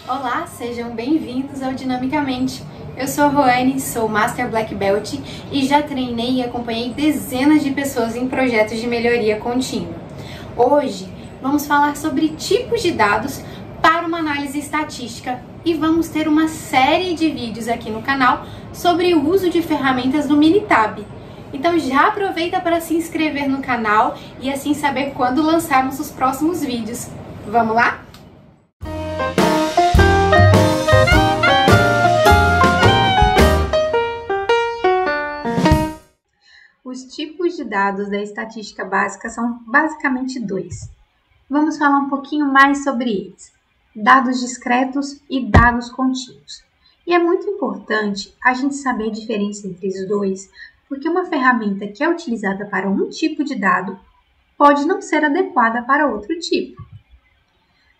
Olá, sejam bem-vindos ao Dinamicamente. Eu sou a Roane, sou Master Black Belt e já treinei e acompanhei dezenas de pessoas em projetos de melhoria contínua. Hoje vamos falar sobre tipos de dados para uma análise estatística e vamos ter uma série de vídeos aqui no canal sobre o uso de ferramentas do Minitab. Então já aproveita para se inscrever no canal e assim saber quando lançarmos os próximos vídeos. Vamos lá? Os tipos de dados da estatística básica são basicamente dois. Vamos falar um pouquinho mais sobre eles: dados discretos e dados contínuos. E é muito importante a gente saber a diferença entre os dois, porque uma ferramenta que é utilizada para um tipo de dado pode não ser adequada para outro tipo.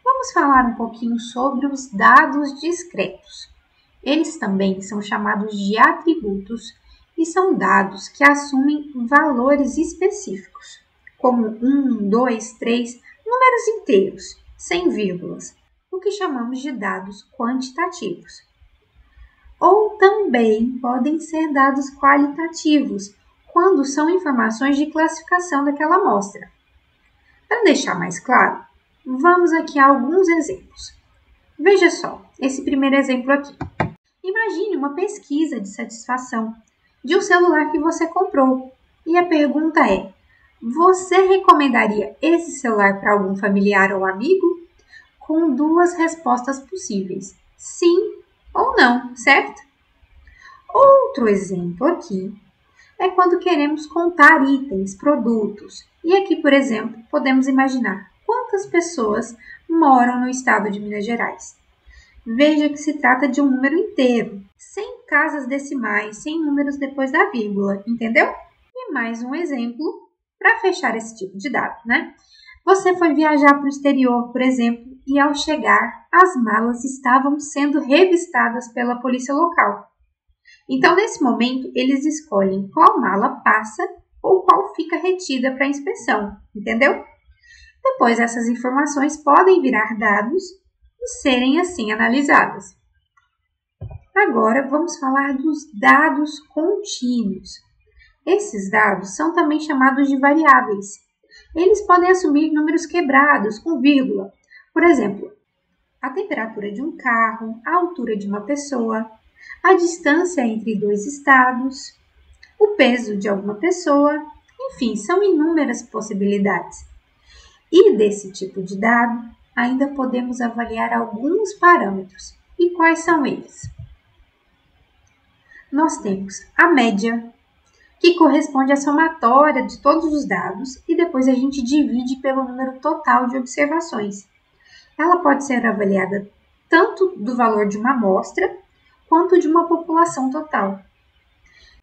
Vamos falar um pouquinho sobre os dados discretos. Eles também são chamados de atributos e são dados que assumem valores específicos, como 1, 2, 3, números inteiros, sem vírgulas, o que chamamos de dados quantitativos. Ou também podem ser dados qualitativos, quando são informações de classificação daquela amostra. Para deixar mais claro, vamos aqui a alguns exemplos. Veja só, esse primeiro exemplo aqui. Imagine uma pesquisa de satisfação de um celular que você comprou. E a pergunta é: você recomendaria esse celular para algum familiar ou amigo? Com duas respostas possíveis: sim ou não, certo? Outro exemplo aqui é quando queremos contar itens, produtos. E aqui, por exemplo, podemos imaginar quantas pessoas moram no estado de Minas Gerais. Veja que se trata de um número inteiro, sem casas decimais, sem números depois da vírgula, entendeu? E mais um exemplo para fechar esse tipo de dado, né? Você foi viajar para o exterior, por exemplo, e ao chegar, as malas estavam sendo revistadas pela polícia local. Então, nesse momento, eles escolhem qual mala passa ou qual fica retida para inspeção, entendeu? Depois, essas informações podem virar dados e serem assim analisadas. Agora vamos falar dos dados contínuos. Esses dados são também chamados de variáveis. Eles podem assumir números quebrados com vírgula. Por exemplo, a temperatura de um carro, a altura de uma pessoa, a distância entre dois estados, o peso de alguma pessoa, enfim, são inúmeras possibilidades. E desse tipo de dado, ainda podemos avaliar alguns parâmetros. E quais são eles? Nós temos a média, que corresponde à somatória de todos os dados e depois a gente divide pelo número total de observações. Ela pode ser avaliada tanto do valor de uma amostra quanto de uma população total.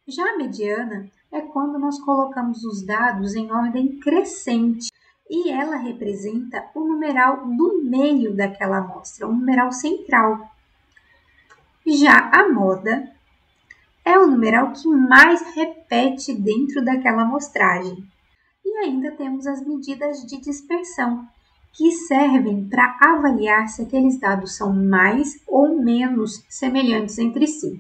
Já a mediana é quando nós colocamos os dados em ordem crescente e ela representa o numeral do meio daquela amostra, o numeral central. Já a moda é o numeral que mais repete dentro daquela amostragem. E ainda temos as medidas de dispersão, que servem para avaliar se aqueles dados são mais ou menos semelhantes entre si,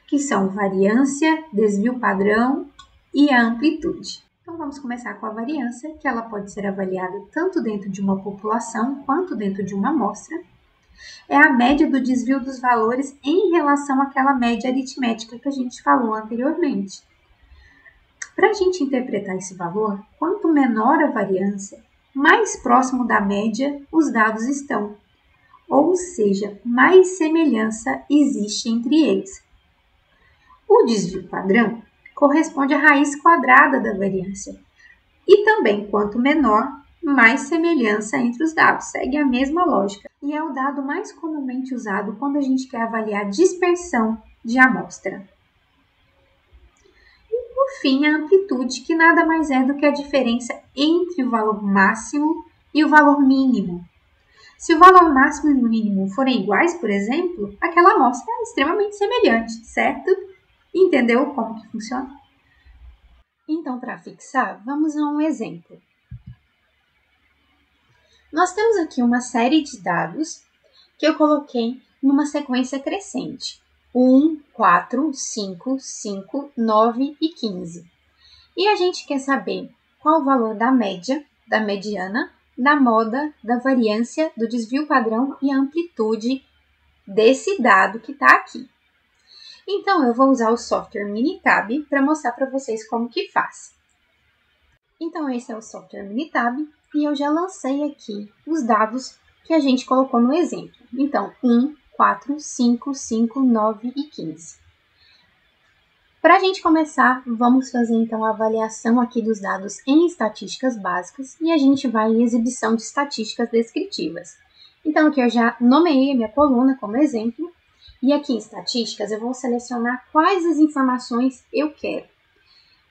que são variância, desvio padrão e a amplitude. Então vamos começar com a variância, que ela pode ser avaliada tanto dentro de uma população quanto dentro de uma amostra. É a média do desvio dos valores em relação àquela média aritmética que a gente falou anteriormente. Para a gente interpretar esse valor, quanto menor a variância, mais próximo da média os dados estão, ou seja, mais semelhança existe entre eles. O desvio padrão corresponde à raiz quadrada da variância, e também quanto menor, mais semelhança entre os dados, segue a mesma lógica, e é o dado mais comumente usado quando a gente quer avaliar dispersão de amostra. E por fim, a amplitude, que nada mais é do que a diferença entre o valor máximo e o valor mínimo. Se o valor máximo e o mínimo forem iguais, por exemplo, aquela amostra é extremamente semelhante, certo? Entendeu como que funciona? Então, para fixar, vamos a um exemplo. Nós temos aqui uma série de dados que eu coloquei numa sequência crescente. 1, 4, 5, 5, 9 e 15. E a gente quer saber qual o valor da média, da mediana, da moda, da variância, do desvio padrão e a amplitude desse dado que está aqui. Então, eu vou usar o software Minitab para mostrar para vocês como que faz. Então, esse é o software Minitab e eu já lancei aqui os dados que a gente colocou no exemplo. Então, 1, 4, 5, 5, 9 e 15. Para a gente começar, vamos fazer então a avaliação aqui dos dados em estatísticas básicas e a gente vai em exibição de estatísticas descritivas. Então, aqui eu já nomeei a minha coluna como exemplo e aqui em estatísticas eu vou selecionar quais as informações eu quero.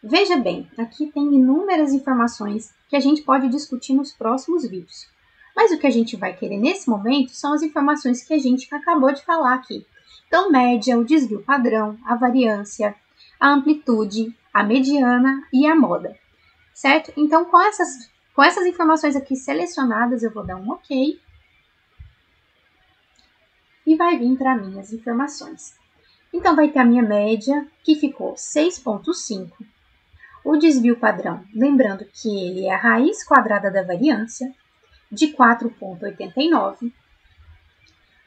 Veja bem, aqui tem inúmeras informações que a gente pode discutir nos próximos vídeos. Mas o que a gente vai querer nesse momento são as informações que a gente acabou de falar aqui. Então, média, o desvio padrão, a variância, a amplitude, a mediana e a moda, certo? Então, com essas informações aqui selecionadas, eu vou dar um OK e vai vir para mim as informações. Então, vai ter a minha média, que ficou 6,5. O desvio padrão, lembrando que ele é a raiz quadrada da variância, de 4,89.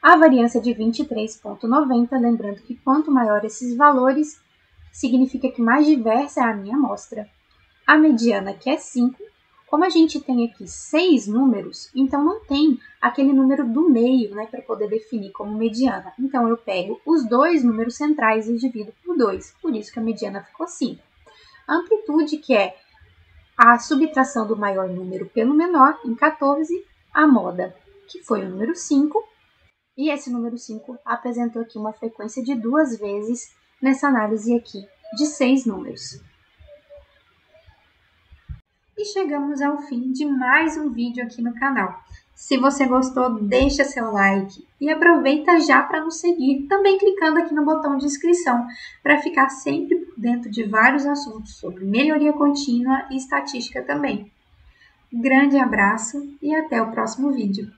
A variância de 23,90, lembrando que quanto maior esses valores, significa que mais diversa é a minha amostra. A mediana, que é 5, como a gente tem aqui 6 números, então não tem aquele número do meio, né, para poder definir como mediana. Então, eu pego os dois números centrais e divido por 2, por isso que a mediana ficou 5. A amplitude, que é a subtração do maior número pelo menor, em 14, a moda, que foi o número 5, e esse número 5 apresentou aqui uma frequência de 2 vezes nessa análise aqui de 6 números. E chegamos ao fim de mais um vídeo aqui no canal. Se você gostou, deixa seu like e aproveita já para nos seguir, também clicando aqui no botão de inscrição, para ficar sempre por dentro de vários assuntos sobre melhoria contínua e estatística também. Grande abraço e até o próximo vídeo.